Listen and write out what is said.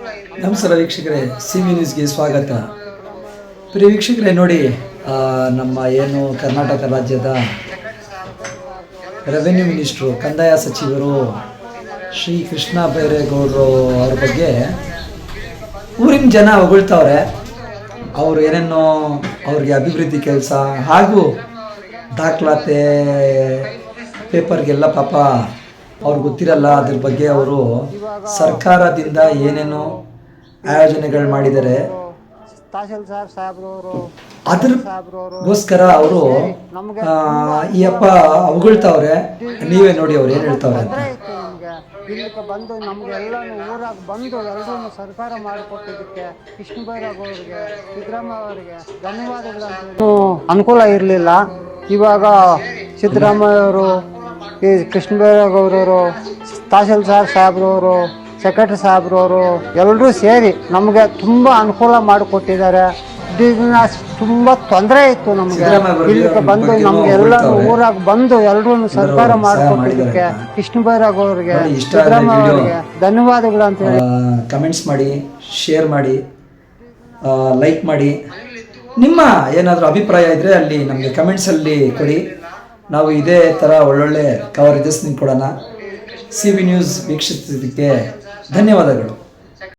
ನಮಸ್ಕಾರ ವೀಕ್ಷಕರೇ, ಸಿ.ವಿ ನ್ಯೂಸ್ಗೆ ಸ್ವಾಗತ. ಪ್ರಿಯ ವೀಕ್ಷಕರೇ, ನೋಡಿ, ನಮ್ಮ ಏನು ಕರ್ನಾಟಕ ರಾಜ್ಯದ ರೆವೆನ್ಯೂ ಮಿನಿಸ್ಟ್ರು, ಕಂದಾಯ ಸಚಿವರು ಶ್ರೀ ಕೃಷ್ಣ ಬೈರೇಗೌಡರು ಅವ್ರ ಬಗ್ಗೆ ಊರಿನ ಜನ ಹೊಗಳ್ತವ್ರೆ. ಅವರು ಏನೇನೋ ಅವ್ರಿಗೆ ಅಭಿವೃದ್ಧಿ ಕೆಲಸ ಹಾಗೂ ದಾಖಲಾತಿ ಪೇಪರ್ಗೆಲ್ಲ ಪಾಪ ಅವ್ರಿಗೆ ಗೊತ್ತಿರಲ್ಲ. ಅದ್ರ ಬಗ್ಗೆ ಅವರು ಸರ್ಕಾರದಿಂದ ಏನೇನೋ ಆಯೋಜನೆಗಳು ಮಾಡಿದ್ದಾರೆ. ಅದ್ರಗೋಸ್ಕರ ಅವರು ಈ ಅಪ್ಪ ಹೊಗಳ್ತವ್ರೆ. ನೀವೇ ನೋಡಿ ಅವ್ರು ಏನು ಹೇಳ್ತಾವ್ರೆ ಅಂತ. ಇಲ್ಲಿಗೆ ಬಂದು ನಮಗೆಲ್ಲ ಊರಾಗ ಬಂದು ಎಲ್ಲರೂ ಸರ್ಕಾರ ಮಾಡಿಕೊಟ್ಟಿದ್ದಕ್ಕೆ ಕೃಷ್ಣ ಬೈರೇಗೌಡರಿಗೆ, ಸಿದ್ದರಾಮಯ್ಯ ಅವರಿಗೆ ಧನ್ಯವಾದಗಳು. ಅನುಕೂಲ ಇರಲಿಲ್ಲ. ಇವಾಗ ಸಿದ್ದರಾಮಯ್ಯ ಅವರು, ಈ ಕೃಷ್ಣ ಬೈರೇಗೌಡರು, ತಹಸೀಲ್ದಾರ್ ಸಾಹೇಬ್ರವರು, ಸೆಕ್ರೆಟರಿ ಸಾಹೇಬ್ರವರು ಎಲ್ಲರೂ ಸೇರಿ ನಮಗೆ ತುಂಬ ಅನುಕೂಲ ಮಾಡಿಕೊಟ್ಟಿದ್ದಾರೆ. ತುಂಬ ತೊಂದರೆ ಇತ್ತು ನಮಗೆ. ಇಲ್ಲಿಗೆ ಬಂದು ನಮಗೆಲ್ಲ ಊರಾಗ ಬಂದು ಎಲ್ಲರೂ ಸರ್ಕಾರ ಮಾಡಿಕೊಟ್ಟಿದ್ದಕ್ಕೆ ಕೃಷ್ಣ ಬೈರೇಗೌಡರಿಗೆ, ಸಿದ್ದರಾಮಯ್ಯ ಅವರಿಗೆ ಧನ್ಯವಾದಗಳು ಅಂತ ಹೇಳಿ ಕಮೆಂಟ್ಸ್ ಮಾಡಿ, ಶೇರ್ ಮಾಡಿ, ಲೈಕ್ ಮಾಡಿ. ನಿಮ್ಮ ಏನಾದರೂ ಅಭಿಪ್ರಾಯ ಇದ್ದರೆ ಅಲ್ಲಿ ನಮಗೆ ಕಮೆಂಟ್ಸಲ್ಲಿ ಕೊಡಿ. ನಾವು ಇದೇ ಥರ ಒಳ್ಳೊಳ್ಳೆ ಕವರೇಜಸ್ ಕೊಡೋಣ. ಸಿ.ವಿ ನ್ಯೂಸ್ ವೀಕ್ಷಿಸಿದ್ದಕ್ಕೆ ಧನ್ಯವಾದಗಳು.